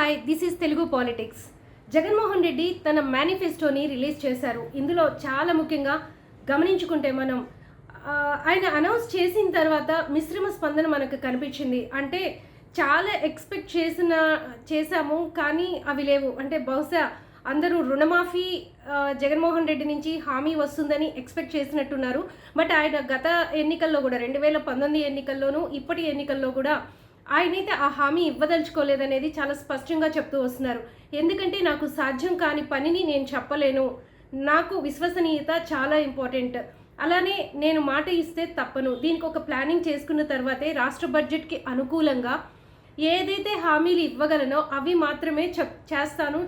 Hi, this is Telugu politics. Jaganmohan Reddy తన మేనిఫెస్టోని release చేశారు. ఇందులో చాలా ముఖ్యంగా గమనించుకుంటే మనం ఆయన అనౌన్స్ చేసిన తర్వాత మిశ్రమ స్పందన మనకు కనిపించింది. అంటే చాలా ఎక్స్పెక్ట్ చేశాము కానీ అవి లేవు. అంటే బహుశా అందరూ రుణమాఫీ జగన్మోహన్ రెడ్డి నుంచి హామీ వస్తుందని ఎక్స్పెక్ట్ చేసినట్టున్నారు. బట్ ఆయన గత ఎన్నికల్లో కూడా 2019 ఎన్నికల్లోనూ ఇప్పటి ఎన్నికల్లో కూడా ఆయనైతే ఆ హామీ ఇవ్వదలుచుకోలేదనేది చాలా స్పష్టంగా చెప్తూ వస్తున్నారు. ఎందుకంటే నాకు సాధ్యం కాని పనిని నేను చెప్పలేను, నాకు విశ్వసనీయత చాలా ఇంపార్టెంట్, అలానే నేను మాట ఇస్తే తప్పను, దీనికి ఒక ప్లానింగ్ చేసుకున్న తర్వాతే రాష్ట్ర బడ్జెట్కి అనుకూలంగా ఏదైతే హామీలు ఇవ్వగలనో అవి మాత్రమే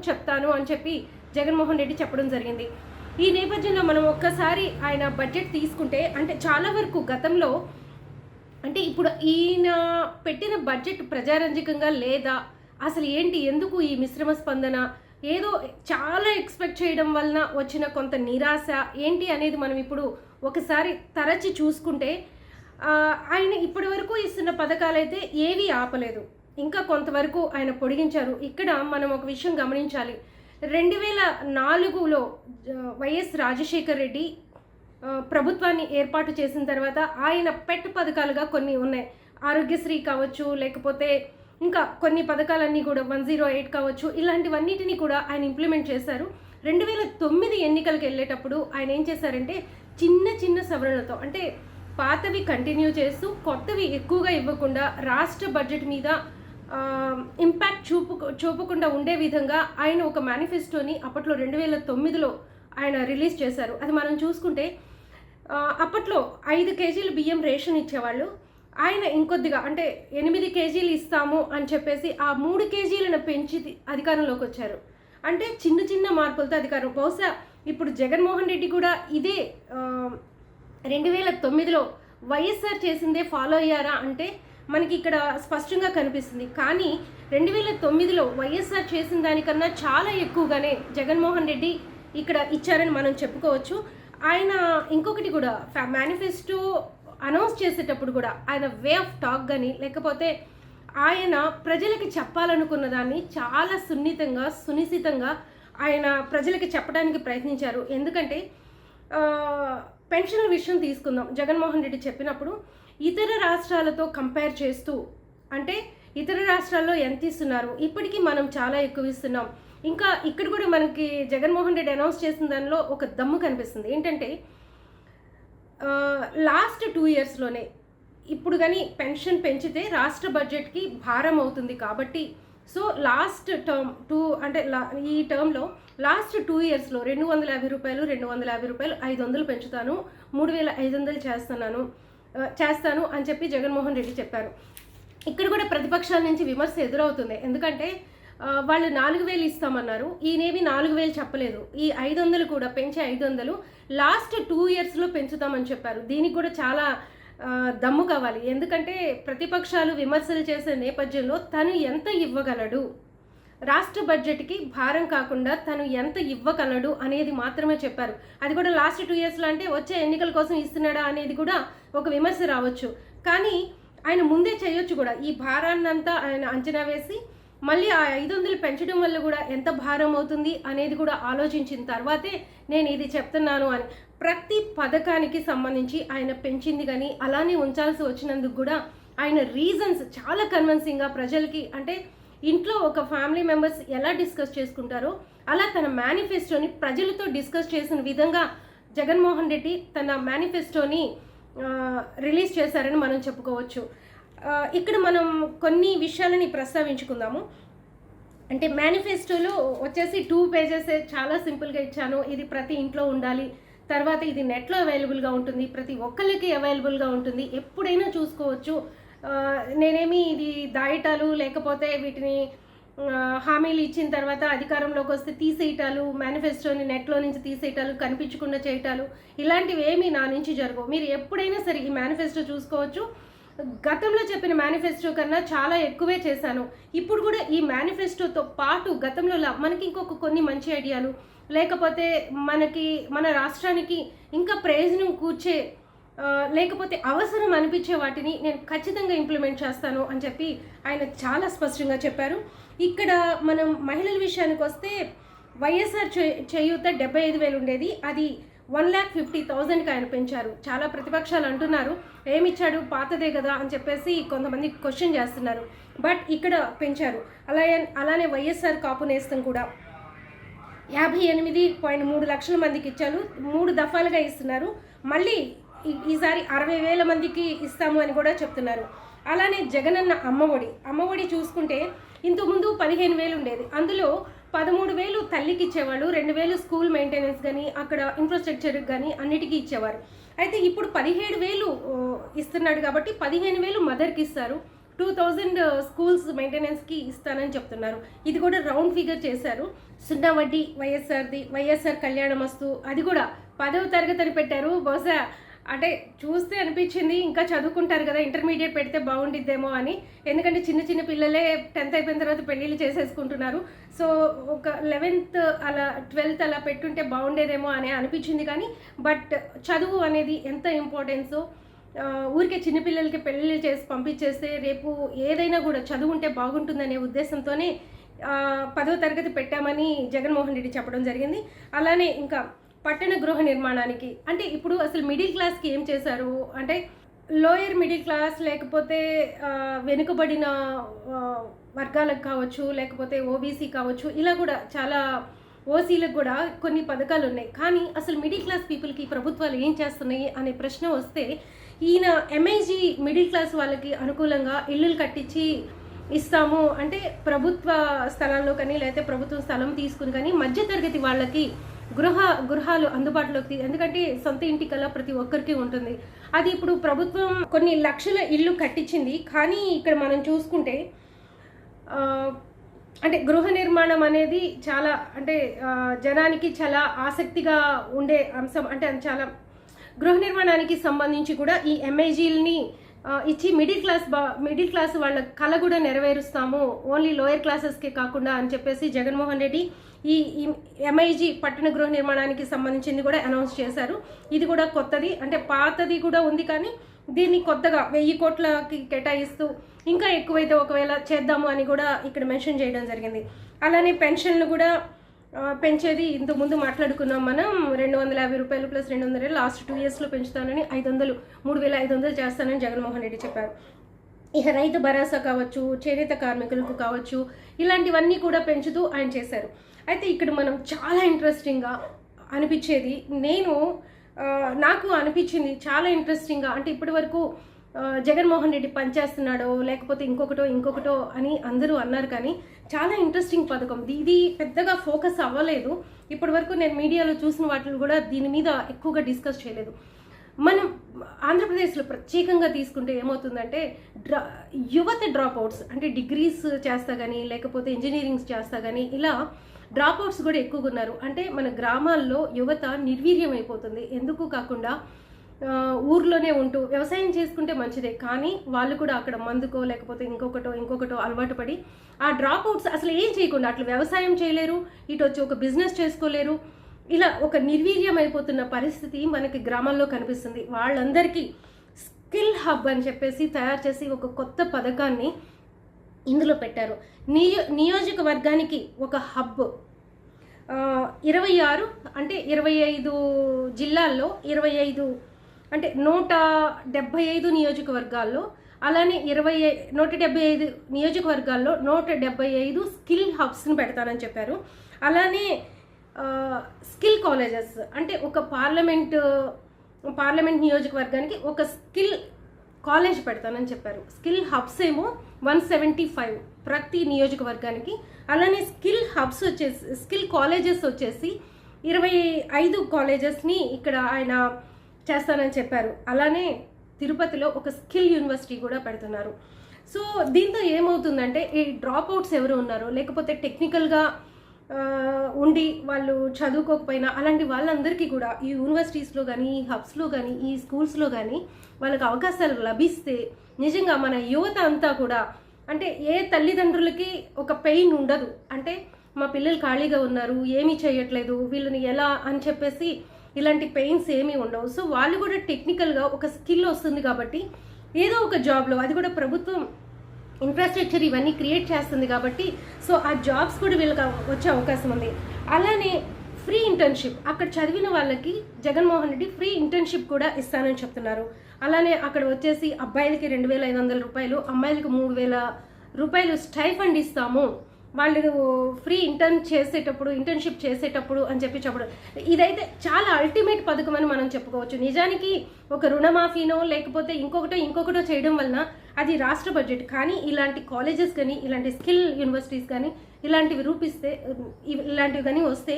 చెప్తాను అని చెప్పి జగన్మోహన్ రెడ్డి చెప్పడం జరిగింది. ఈ నేపథ్యంలో మనం ఒక్కసారి ఆయన బడ్జెట్ తీసుకుంటే అంటే చాలా వరకు గతంలో అంటే ఇప్పుడు ఈయన పెట్టిన బడ్జెట్ ప్రజారంజకంగా లేదా అసలు ఏంటి, ఎందుకు ఈ మిశ్రమ స్పందన, ఏదో చాలా ఎక్స్పెక్ట్ చేయడం వలన వచ్చిన కొంత నిరాశ ఏంటి అనేది మనం ఇప్పుడు ఒకసారి తరచి చూసుకుంటే ఆయన ఇప్పటి వరకు ఇస్తున్న పథకాలైతే ఏవీ ఆపలేదు, ఇంకా కొంతవరకు ఆయన పొడిగించారు. ఇక్కడ మనం ఒక విషయం గమనించాలి. 2004లో వైఎస్ రాజశేఖర్ రెడ్డి ప్రభుత్వాన్ని ఏర్పాటు చేసిన తర్వాత ఆయన పెట్ పథకాలుగా కొన్ని ఉన్నాయి. ఆరోగ్యశ్రీ కావచ్చు, లేకపోతే ఇంకా కొన్ని పథకాలన్నీ కూడా 108 కావచ్చు, ఇలాంటివన్నిటిని కూడా ఆయన ఇంప్లిమెంట్ చేశారు. 2009 ఎన్నికలకు వెళ్ళేటప్పుడు ఆయన ఏం చేశారంటే చిన్న చిన్న సవరణలతో అంటే పాతవి కంటిన్యూ చేస్తూ కొత్తవి ఎక్కువగా ఇవ్వకుండా రాష్ట్ర బడ్జెట్ మీద ఇంపాక్ట్ చూపకుండా ఉండే విధంగా ఆయన ఒక మేనిఫెస్టోని అప్పట్లో 2009లో ఆయన రిలీజ్ చేశారు. అది మనం చూసుకుంటే అప్పట్లో 5 కేజీలు బియ్యం రేషన్ ఇచ్చేవాళ్ళు. ఆయన ఇంకొద్దిగా అంటే 8 కేజీలు ఇస్తాము అని చెప్పేసి ఆ 3 కేజీలను పెంచి అధికారంలోకి వచ్చారు. అంటే చిన్న చిన్న మార్పులతో అధికారం. బహుశా ఇప్పుడు జగన్మోహన్ రెడ్డి కూడా ఇదే 2009లో వైఎస్ఆర్ చేసిందే ఫాలో అయ్యారా అంటే మనకి ఇక్కడ స్పష్టంగా కనిపిస్తుంది. కానీ 2009లో వైఎస్ఆర్ చేసిన దానికన్నా చాలా ఎక్కువగానే జగన్మోహన్ రెడ్డి ఇక్కడ ఇచ్చారని మనం చెప్పుకోవచ్చు. ఆయన ఇంకొకటి కూడా మేనిఫెస్టో అనౌన్స్ చేసేటప్పుడు కూడా ఆయన వే ఆఫ్ టాక్ కానీ లేకపోతే ఆయన ప్రజలకి చెప్పాలనుకున్న దాన్ని చాలా సునిశ్చితంగా ఆయన ప్రజలకి చెప్పడానికి ప్రయత్నించారు. ఎందుకంటే పెన్షన్ల విషయం తీసుకుందాం. జగన్మోహన్ రెడ్డి చెప్పినప్పుడు ఇతర రాష్ట్రాలతో కంపేర్ చేస్తూ అంటే ఇతర రాష్ట్రాల్లో ఎంత ఇస్తున్నారు, ఇప్పటికీ మనం చాలా ఎక్కువ ఇస్తున్నాం. ఇంకా ఇక్కడ కూడా మనకి జగన్మోహన్ రెడ్డి అనౌన్స్ చేసిన దానిలో ఒక దమ్ము కనిపిస్తుంది. ఏంటంటే లాస్ట్ 2 ఇయర్స్లోనే ఇప్పుడు కానీ పెన్షన్ పెంచితే రాష్ట్ర బడ్జెట్కి భారం అవుతుంది కాబట్టి సో లాస్ట్ టర్మ్ ఈ టర్మ్లో లాస్ట్ 2 ఇయర్స్లో 250 రూపాయలు 500 పెంచుతాను, 3500 చేస్తాను అని చెప్పి జగన్మోహన్ రెడ్డి చెప్పారు. ఇక్కడ కూడా ప్రతిపక్షాల నుంచి విమర్శ ఎదురవుతుంది. ఎందుకంటే వాళ్ళు 4000 ఇస్తామన్నారు, ఈయనేవి 4000 చెప్పలేదు. ఈ 500 కూడా పెంచే 500 లాస్ట్ 2 ఇయర్స్లో పెంచుతామని చెప్పారు. దీనికి కూడా చాలా దమ్ము కావాలి. ఎందుకంటే ప్రతిపక్షాలు విమర్శలు చేసే నేపథ్యంలో తను ఎంత ఇవ్వగలడు, రాష్ట్ర బడ్జెట్కి భారం కాకుండా తను ఎంత ఇవ్వగలడు అనేది మాత్రమే చెప్పారు. అది కూడా లాస్ట్ 2 ఇయర్స్లో అంటే వచ్చే ఎన్నికల కోసం ఇస్తున్నాడా అనేది కూడా ఒక విమర్శ రావచ్చు. కానీ ఆయన ముందే చేయొచ్చు కూడా. ఈ భారాన్నంతా ఆయన అంచనా వేసి మళ్ళీ ఆ 500 పెంచడం వల్ల కూడా ఎంత భారం అవుతుంది అనేది కూడా ఆలోచించిన తర్వాతే నేను ఇది చెప్తున్నాను అని. ప్రతి పథకానికి సంబంధించి ఆయన పెంచింది కానీ అలానే ఉంచాల్సి వచ్చినందుకు కూడా ఆయన రీజన్స్ చాలా కన్విన్సింగ్గా ప్రజలకి అంటే ఇంట్లో ఒక ఫ్యామిలీ మెంబర్స్ ఎలా డిస్కస్ చేసుకుంటారో అలా తన మేనిఫెస్టోని ప్రజలతో డిస్కస్ చేసిన విధంగా జగన్మోహన్ రెడ్డి తన మేనిఫెస్టోని రిలీజ్ చేశారని మనం చెప్పుకోవచ్చు. ఇక్కడ మనం కొన్ని విషయాలని ప్రస్తావించుకుందాము. అంటే మేనిఫెస్టోలో వచ్చేసి 2 పేజెస్ చాలా సింపుల్గా ఇచ్చాను. ఇది ప్రతి ఇంట్లో ఉండాలి, తర్వాత ఇది నెట్లో అవైలబుల్గా ఉంటుంది, ప్రతి ఒక్కరికి అవైలబుల్గా ఉంటుంది, ఎప్పుడైనా చూసుకోవచ్చు. నేనేమి ఇది దాయటాలు లేకపోతే వీటిని హామీలు ఇచ్చిన తర్వాత అధికారంలోకి వస్తే తీసేయటాలు, మేనిఫెస్టోని నెట్లో నుంచి తీసేయటాలు, కనిపించకుండా చేయటాలు ఇలాంటివి ఏమీ నా నుంచి జరగవు. మీరు ఎప్పుడైనా సరే ఈ మేనిఫెస్టో చూసుకోవచ్చు. గతంలో చెప్పిన మేనిఫెస్టో కన్నా చాలా ఎక్కువే చేశాను. ఇప్పుడు కూడా ఈ మేనిఫెస్టోతో పాటు గతంలో మనకి ఇంకొక కొన్ని మంచి ఐడియాలు లేకపోతే మన రాష్ట్రానికి ఇంకా ప్రయోజనం కూర్చే లేకపోతే అవసరం అనిపించే వాటిని నేను ఖచ్చితంగా ఇంప్లిమెంట్ చేస్తాను అని చెప్పి ఆయన చాలా స్పష్టంగా చెప్పారు. ఇక్కడ మనం మహిళల విషయానికి వస్తే వైఎస్ఆర్ చేయూత 75,000 ఉండేది, అది 1,50,000కి ఆయన పెంచారు. చాలా ప్రతిపక్షాలు అంటున్నారు ఏమిచ్చాడు పాతదే కదా అని చెప్పేసి కొంతమంది క్వశ్చన్ చేస్తున్నారు. బట్ ఇక్కడ పెంచారు. అలానే వైఎస్ఆర్ కాపు నేస్తం కూడా 58.3 లక్షల మందికి ఇచ్చారు. 3 దఫాలుగా ఇస్తున్నారు. మళ్ళీ ఈసారి 60,000 మందికి ఇస్తాము అని కూడా చెప్తున్నారు. అలానే జగనన్న అమ్మఒడి చూసుకుంటే ఇంతకుముందు 15,000 ఉండేది. అందులో 13,000 తల్లికి ఇచ్చేవాళ్ళు, 2,000 స్కూల్ మెయింటెనెన్స్ కానీ అక్కడ ఇన్ఫ్రాస్ట్రక్చర్కి కానీ అన్నిటికీ ఇచ్చేవారు. అయితే ఇప్పుడు 17,000 ఇస్తున్నాడు కాబట్టి 15,000 మదర్కి ఇస్తారు, 2,000 స్కూల్స్ మెయింటెనెన్స్కి ఇస్తానని చెప్తున్నారు. ఇది కూడా రౌండ్ ఫిగర్ చేశారు. 0 వడ్డీ వైఎస్ఆర్ కళ్యాణమస్తు అది కూడా 10వ తరగతి అని పెట్టారు. బహుశా అంటే చూస్తే అనిపించింది ఇంకా చదువుకుంటారు కదా, ఇంటర్మీడియట్ పెడితే బాగుండిద్దేమో అని. ఎందుకంటే చిన్న పిల్లలే 10th అయిపోయిన తర్వాత పెళ్ళిళ్ళు చేసేసుకుంటున్నారు. సో ఒక 11th అలా 12th అలా పెట్టుంటే బాగుండేదేమో అని అనిపించింది. కానీ బట్ చదువు అనేది ఎంత ఇంపార్టెన్సో, ఊరికే చిన్నపిల్లలకి పెళ్ళిళ్ళు చేసి పంపించేస్తే రేపు ఏదైనా కూడా చదువుంటే బాగుంటుందనే ఉద్దేశంతోనే 10వ తరగతి పెట్టామని జగన్మోహన్ రెడ్డి చెప్పడం జరిగింది. అలానే ఇంకా పట్టణ గృహ నిర్మాణానికి అంటే ఇప్పుడు అసలు మిడిల్ క్లాస్కి ఏం చేశారు అంటే లోయర్ మిడిల్ క్లాస్ లేకపోతే వెనుకబడిన వర్గాలకు కావచ్చు, లేకపోతే ఓబీసీ కావచ్చు, ఇలా కూడా చాలా ఓసీలకు కూడా కొన్ని పథకాలు ఉన్నాయి. కానీ అసలు మిడిల్ క్లాస్ పీపుల్కి ప్రభుత్వాలు ఏం చేస్తున్నాయి అనే ప్రశ్న వస్తే ఈయన ఎంఐజీ మిడిల్ క్లాస్ వాళ్ళకి అనుకూలంగా ఇల్లులు కట్టించి ఇస్తాము అంటే ప్రభుత్వ స్థలాల్లో కానీ లేకపోతే ప్రభుత్వం స్థలం తీసుకుని కానీ మధ్యతరగతి వాళ్ళకి గృహాలు అందుబాటులోకి, ఎందుకంటే సొంత ఇంటి కల్లా ప్రతి ఒక్కరికి ఉంటుంది. అది ఇప్పుడు ప్రభుత్వం కొన్ని లక్షల ఇల్లు కట్టించింది. కానీ ఇక్కడ మనం చూసుకుంటే అంటే గృహ నిర్మాణం అనేది చాలా అంటే జనానికి చాలా ఆసక్తిగా ఉండే అంశం. అంటే చాలా గృహ నిర్మాణానికి సంబంధించి కూడా ఈ ఎంఐజీలని ఇచ్చి మిడిల్ క్లాస్ వాళ్ళ కళ కూడా నెరవేరుస్తాము, ఓన్లీ లోయర్ క్లాసెస్కే కాకుండా అని చెప్పేసి జగన్మోహన్ రెడ్డి ఈ ఎంఐజీ పట్టణ గృహ నిర్మాణానికి సంబంధించింది కూడా అనౌన్స్ చేశారు. ఇది కూడా కొత్తది, అంటే పాతది కూడా ఉంది కానీ దీన్ని కొత్తగా 1,000 కోట్లకి కేటాయిస్తూ ఇంకా ఎక్కువైతే ఒకవేళ చేద్దాము అని కూడా ఇక్కడ మెన్షన్ చేయడం జరిగింది. అలానే పెన్షన్లు కూడా పెంచేది ఇంతకు ముందు మాట్లాడుకున్నాం మనం, 250 రూపాయలు ప్లస్ 200 లాస్ట్ 2 ఇయర్స్లో పెంచుతానని 500 3,500 చేస్తానని జగన్మోహన్ రెడ్డి చెప్పారు. ఇక రైతు భరోసా కావచ్చు, చేనేత కార్మికులకు కావచ్చు, ఇలాంటివన్నీ కూడా పెంచుతూ ఆయన చేశారు. అయితే ఇక్కడ మనం చాలా ఇంట్రెస్టింగ్గా అనిపించేది నాకు అనిపించింది చాలా ఇంట్రెస్టింగ్గా, అంటే ఇప్పటి వరకు జగన్మోహన్ రెడ్డి పనిచేస్తున్నాడో లేకపోతే ఇంకొకటో అని అందరూ అన్నారు. కానీ చాలా ఇంట్రెస్టింగ్ పథకం ఇది, పెద్దగా ఫోకస్ అవ్వలేదు ఇప్పటి వరకు. నేను మీడియాలో చూసిన వాటిని కూడా దీని మీద ఎక్కువగా డిస్కస్ చేయలేదు. మనం ఆంధ్రప్రదేశ్లో ప్రత్యేకంగా తీసుకుంటే ఏమవుతుందంటే యువత డ్రాప్అవుట్స్, అంటే డిగ్రీస్ చేస్తా కానీ లేకపోతే ఇంజనీరింగ్స్ చేస్తా కానీ ఇలా డ్రాప్అవుట్స్ కూడా ఎక్కువగా ఉన్నారు. అంటే మన గ్రామాల్లో యువత నిర్వీర్యం అయిపోతుంది. ఎందుకు కాకుండా ఊర్లోనే ఉంటూ వ్యవసాయం చేసుకుంటే మంచిదే, కానీ వాళ్ళు కూడా అక్కడ మందుకో లేకపోతే ఇంకొకటో అలవాటు పడి ఆ డ్రాప్అవుట్స్ అసలు ఏం చేయకుండా అట్లా వ్యవసాయం చేయలేరు, ఇటు వచ్చి ఒక బిజినెస్ చేసుకోలేరు, ఇలా ఒక నిర్వీర్యం అయిపోతున్న పరిస్థితి మనకి గ్రామాల్లో కనిపిస్తుంది. వాళ్ళందరికీ స్కిల్ హబ్ అని చెప్పేసి తయారు చేసి ఒక కొత్త పథకాన్ని ఇందులో పెట్టారు. నియోజకవర్గానికి ఒక హబ్ 26 అంటే 25 జిల్లాల్లో 25 అంటే 175 నియోజకవర్గాల్లో, అలానే 175 నియోజకవర్గాల్లో 175 స్కిల్ హబ్స్ని పెడతానని చెప్పారు. అలానే స్కిల్ కాలేజెస్ అంటే ఒక పార్లమెంట్ నియోజకవర్గానికి ఒక స్కిల్ కాలేజ్ పెడతానని చెప్పారు. స్కిల్ హబ్స్ ఏమో 175 ప్రతి నియోజకవర్గానికి, అలానే స్కిల్ హబ్స్ స్కిల్ కాలేజెస్ వచ్చేసి 25 కాలేజెస్ని ఇక్కడ ఆయన చేస్తానని చెప్పారు. అలానే తిరుపతిలో ఒక స్కిల్ యూనివర్సిటీ కూడా పెడుతున్నారు. సో దీంతో ఏమవుతుందంటే ఈ డ్రాప్అవుట్స్ ఎవరు ఉన్నారో లేకపోతే టెక్నికల్గా ఉండి వాళ్ళు చదువుకోకపోయినా అలాంటి వాళ్ళందరికీ కూడా ఈ యూనివర్సిటీస్లో కానీ ఈ హబ్స్లో కానీ ఈ స్కూల్స్లో కానీ వాళ్ళకి అవకాశాలు లభిస్తే నిజంగా మన యువత అంతా కూడా, అంటే ఏ తల్లిదండ్రులకి ఒక పెయిన్ ఉండదు, అంటే మా పిల్లలు ఖాళీగా ఉన్నారు ఏమీ చేయట్లేదు వీళ్ళని ఎలా అని చెప్పేసి ఇలాంటి పెయిన్స్ ఏమీ ఉండవు. సో వాళ్ళు కూడా టెక్నికల్గా ఒక స్కిల్ వస్తుంది కాబట్టి ఏదో ఒక జాబ్లో, అది కూడా ప్రభుత్వం ఇన్ఫ్రాస్ట్రక్చర్ ఇవన్నీ క్రియేట్ చేస్తుంది కాబట్టి సో ఆ జాబ్స్ కూడా వీళ్ళకి వచ్చే అవకాశం ఉంది. అలానే ఫ్రీ ఇంటర్న్షిప్, అక్కడ చదివిన వాళ్ళకి జగన్మోహన్ రెడ్డి ఫ్రీ ఇంటర్న్షిప్ కూడా ఇస్తానని చెప్తున్నారు. అలానే అక్కడ వచ్చేసి అబ్బాయిలకి 2,500 రూపాయలు, అమ్మాయిలకి 3,000 రూపాయలు స్టైఫండ్ ఇస్తాము వాళ్ళు ఫ్రీ ఇంటర్న్షిప్ చేసేటప్పుడు అని చెప్పడం, ఇదైతే చాలా అల్టిమేట్ పథకం అని మనం చెప్పుకోవచ్చు. నిజానికి ఒక రుణమాఫీనో లేకపోతే ఇంకొకటో చేయడం వలన అది రాష్ట్ర బడ్జెట్, కానీ ఇలాంటి కాలేజెస్ కానీ ఇలాంటి స్కిల్ యూనివర్సిటీస్ కానీ ఇలాంటివి కానీ వస్తే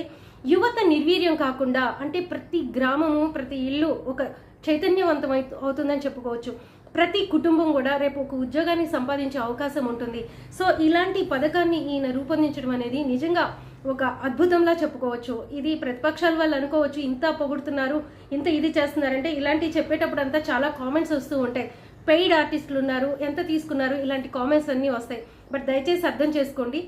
యువత నిర్వీర్యం కాకుండా, అంటే ప్రతి గ్రామము ప్రతి ఇల్లు ఒక చైతన్యవంతం అవుతుందని చెప్పుకోవచ్చు. ప్రతి కుటుంబం కూడా రేపు ఒక ఉద్యోగాన్ని సంపాదించే అవకాశం ఉంటుంది. సో ఇలాంటి పథకాన్ని ఈయన రూపొందించడం అనేది నిజంగా ఒక అద్భుతంలా చెప్పుకోవచ్చు. ఇది ప్రతిపక్షాల వాళ్ళు అనుకోవచ్చు, ఇంత పొగుడుతున్నారు, ఇంత ఇది చేస్తున్నారంటే ఇలాంటివి చెప్పేటప్పుడు అంతా చాలా కామెంట్స్ వస్తూ ఉంటాయి. పెయిడ్ ఆర్టిస్టులు ఉన్నారు, ఎంత తీసుకున్నారు, ఇలాంటి కామెంట్స్ అన్నీ వస్తాయి. బట్ దయచేసి అర్థం చేసుకోండి,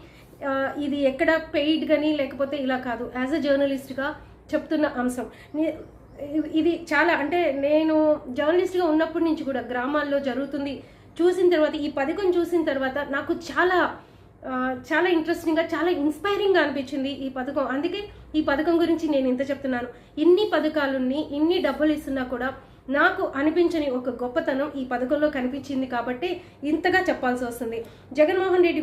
ఇది ఎక్కడ పెయిడ్ కానీ లేకపోతే ఇలా కాదు, యాజ్ అ జర్నలిస్ట్గా చెప్తున్న అంశం. ఇది చాలా, అంటే నేను జర్నలిస్ట్గా ఉన్నప్పటి నుంచి కూడా గ్రామాల్లో జరుగుతుంది చూసిన తర్వాత, ఈ పథకం చూసిన తర్వాత నాకు చాలా ఇంట్రెస్టింగ్గా, చాలా ఇన్స్పైరింగ్గా అనిపించింది ఈ పథకం. అందుకే ఈ పథకం గురించి నేను ఇంత చెప్తున్నాను. ఇన్ని పథకాలున్ని ఇన్ని డబ్బులు ఇస్తున్నా కూడా నాకు అనిపించని ఒక గొప్పతనం ఈ పథకంలో కనిపించింది కాబట్టి ఇంతగా చెప్పాల్సి వస్తుంది. జగన్మోహన్ రెడ్డి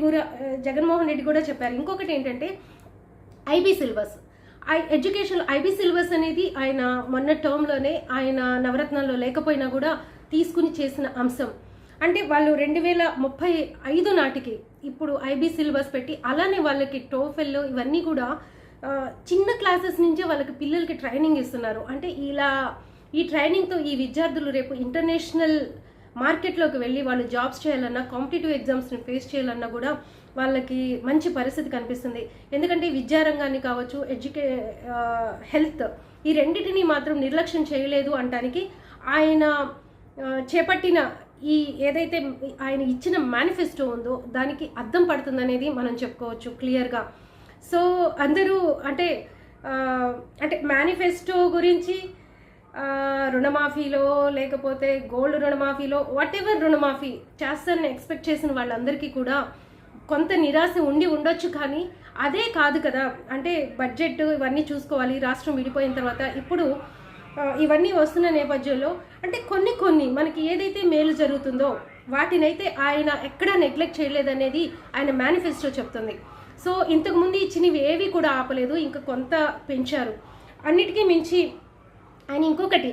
కూడా చెప్పారు. ఇంకొకటి ఏంటంటే ఐబీ సిలబస్, ఐబీ సిలబస్ అనేది ఆయన మొన్న టర్మ్లోనే ఆయన నవరత్నాల్లో లేకపోయినా కూడా తీసుకుని చేసిన అంశం. అంటే వాళ్ళు 2035 నాటికి ఇప్పుడు ఐబీ సిలబస్ పెట్టి, అలానే వాళ్ళకి టోఫెల్ ఇవన్నీ కూడా చిన్న క్లాసెస్ నుంచే వాళ్ళకి పిల్లలకి ట్రైనింగ్ ఇస్తున్నారు. అంటే ఈ ట్రైనింగ్తో ఈ విద్యార్థులు రేపు ఇంటర్నేషనల్ మార్కెట్లోకి వెళ్ళి వాళ్ళు జాబ్స్ చేయాలన్నా, కాంపిటేటివ్ ఎగ్జామ్స్ని ఫేస్ చేయాలన్నా కూడా వాళ్ళకి మంచి పరిస్థితి కనిపిస్తుంది. ఎందుకంటే విద్యారంగాన్ని కావచ్చు, హెల్త్, ఈ రెండింటినీ మాత్రం నిర్లక్ష్యం చేయలేదు అంటానికి ఆయన చేపట్టిన ఏదైతే ఆయన ఇచ్చిన మేనిఫెస్టో ఉందో దానికి అద్దం పడుతుందనేది మనం చెప్పుకోవచ్చు క్లియర్గా. సో అందరూ అంటే మేనిఫెస్టో గురించి రుణమాఫీలో లేకపోతే గోల్డ్ రుణమాఫీలో వాట్ ఎవర్ రుణమాఫీ చేస్తారని ఎక్స్పెక్ట్ చేసిన వాళ్ళందరికీ కూడా కొంత నిరాశ ఉండొచ్చు. కానీ అదే కాదు కదా, అంటే బడ్జెట్ ఇవన్నీ చూసుకోవాలి. రాష్ట్రం విడిపోయిన తర్వాత ఇప్పుడు ఇవన్నీ వస్తున్న నేపథ్యంలో అంటే కొన్ని మనకి ఏదైతే మేలు జరుగుతుందో వాటినైతే ఆయన ఎక్కడా నెగ్లెక్ట్ చేయలేదనేది ఆయన మేనిఫెస్టో చెప్తుంది. సో ఇంతకుముందు ఇచ్చినవి ఏవి కూడా ఆపలేదు, ఇంకా కొంత పెంచారు. అన్నిటికీ మించి ఆయన ఇంకొకటి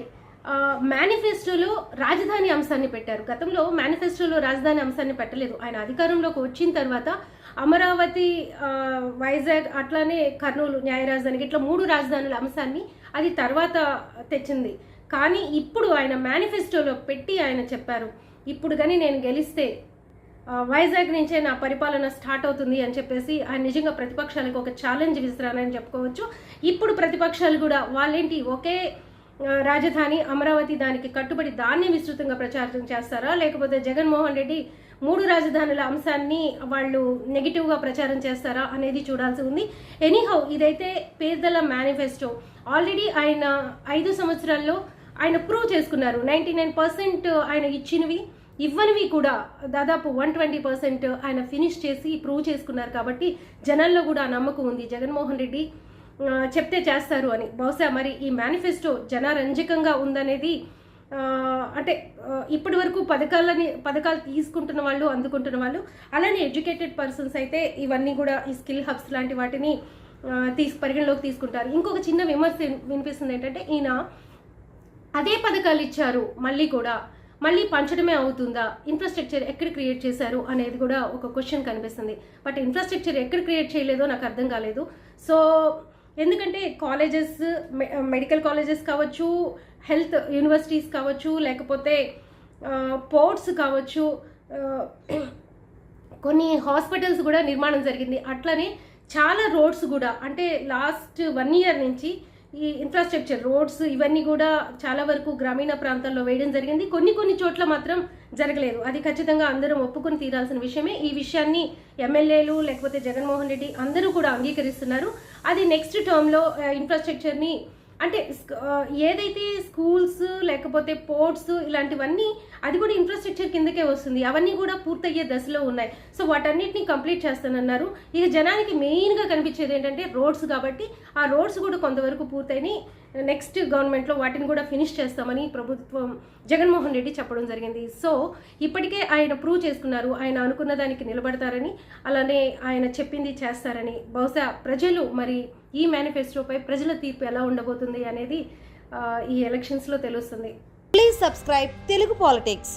మేనిఫెస్టోలో రాజధాని అంశాన్ని పెట్టారు. గతంలో మేనిఫెస్టోలో రాజధాని అంశాన్ని పెట్టలేదు. ఆయన అధికారంలోకి వచ్చిన తర్వాత అమరావతి, వైజాగ్, అట్లానే కర్నూలు న్యాయ రాజధానికి ఇట్లా 3 రాజధానుల అంశాన్ని అది తర్వాత తెచ్చింది. కానీ ఇప్పుడు ఆయన మేనిఫెస్టోలో పెట్టి ఆయన చెప్పారు, ఇప్పుడు కానీ నేను గెలిస్తే వైజాగ్ నుంచే నా పరిపాలన స్టార్ట్ అవుతుంది అని చెప్పేసి ఆయన నిజంగా ప్రతిపక్షాలకు ఒక ఛాలెంజ్ విసిరానని చెప్పుకోవచ్చు. ఇప్పుడు ప్రతిపక్షాలు కూడా వాళ్ళేంటి ఒకే రాజధాని అమరావతి దానికి కట్టుబడి దాన్ని విస్తృతంగా ప్రచారం చేస్తారా, లేకపోతే జగన్మోహన్ రెడ్డి 3 రాజధానుల అంశాన్ని వాళ్ళు నెగిటివ్గా ప్రచారం చేస్తారా అనేది చూడాల్సి ఉంది. ఎనీహౌ ఇదైతే పేదల మేనిఫెస్టో. ఆల్రెడీ ఆయన 5 సంవత్సరాల్లో ఆయన ప్రూవ్ చేసుకున్నారు. 99% ఆయన ఇవ్వనివి కూడా దాదాపు 120% ఆయన ఫినిష్ చేసి ప్రూవ్ చేసుకున్నారు. కాబట్టి జనాల్లో కూడా ఆ నమ్మకం ఉంది, జగన్మోహన్ రెడ్డి చెప్తే చేస్తారు అని. బహుశా మరి ఈ మేనిఫెస్టో జనరంజకంగా ఉందనేది, అంటే ఇప్పటి వరకు పథకాలు తీసుకుంటున్న వాళ్ళు, అందుకుంటున్న వాళ్ళు, అలానే ఎడ్యుకేటెడ్ పర్సన్స్ అయితే ఇవన్నీ కూడా ఈ స్కిల్ హబ్స్ లాంటి వాటిని పరిగణలోకి తీసుకుంటారు. ఇంకొక చిన్న విమర్శ వినిపిస్తుంది ఏంటంటే, ఈయన అదే పథకాలు ఇచ్చారు, మళ్ళీ పంచడమే అవుతుందా, ఇన్ఫ్రాస్ట్రక్చర్ ఎక్కడ క్రియేట్ చేశారు అనేది కూడా ఒక క్వశ్చన్ కనిపిస్తుంది. బట్ ఇన్ఫ్రాస్ట్రక్చర్ ఎక్కడ క్రియేట్ చేయలేదో నాకు అర్థం కాలేదు. సో ఎందుకంటే కాలేజెస్, మెడికల్ కాలేజెస్ కావచ్చు, హెల్త్ యూనివర్సిటీస్ కావచ్చు, లేకపోతే పోర్ట్స్ కావచ్చు, కొన్ని హాస్పిటల్స్ కూడా నిర్మాణం జరిగింది. అట్లనే చాలా రోడ్స్ కూడా, అంటే లాస్ట్ 1 ఇయర్ నుంచి ఈ ఇన్ఫ్రాస్ట్రక్చర్, రోడ్స్ ఇవన్నీ కూడా చాలా వరకు గ్రామీణ ప్రాంతాల్లో వేయడం జరిగింది. కొన్ని చోట్ల మాత్రం జరగలేదు. అది ఖచ్చితంగా అందరం ఒప్పుకొని తీరాల్సిన విషయమే. ఈ విషయాన్ని ఎమ్మెల్యేలు లేకపోతే జగన్మోహన్ రెడ్డి అందరూ కూడా అంగీకరిస్తున్నారు. అది నెక్స్ట్ టర్మ్లో ఇన్ఫ్రాస్ట్రక్చర్ని అంటే ఏదైతే స్కూల్స్ లేకపోతే పోర్ట్స్ ఇలాంటివన్నీ అది కూడా ఇన్ఫ్రాస్ట్రక్చర్ కిందకే వస్తుంది, అవన్నీ కూడా పూర్తయ్యే దశలో ఉన్నాయి. సో వాటన్నిటిని కంప్లీట్ చేస్తానన్నారు. ఇక జనానికి మెయిన్గా కనిపించేది ఏంటంటే రోడ్స్, కాబట్టి ఆ రోడ్స్ కూడా కొంతవరకు పూర్తయినాయి. నెక్స్ట్ గవర్నమెంట్లో వాటిని కూడా ఫినిష్ చేస్తామని ప్రభుత్వం జగన్మోహన్ రెడ్డి చెప్పడం జరిగింది. సో ఇప్పటికే ఆయన ప్రూవ్ చేసుకున్నారు, ఆయన అనుకున్న దానికి నిలబడతారని, అలానే ఆయన చెప్పింది చేస్తారని. బహుశా ప్రజలు మరి ఈ మేనిఫెస్టోపై ప్రజల తీర్పు ఎలా ఉండబోతుంది అనేది ఈ ఎలక్షన్స్లో తెలుస్తుంది. Please subscribe Telugu politics.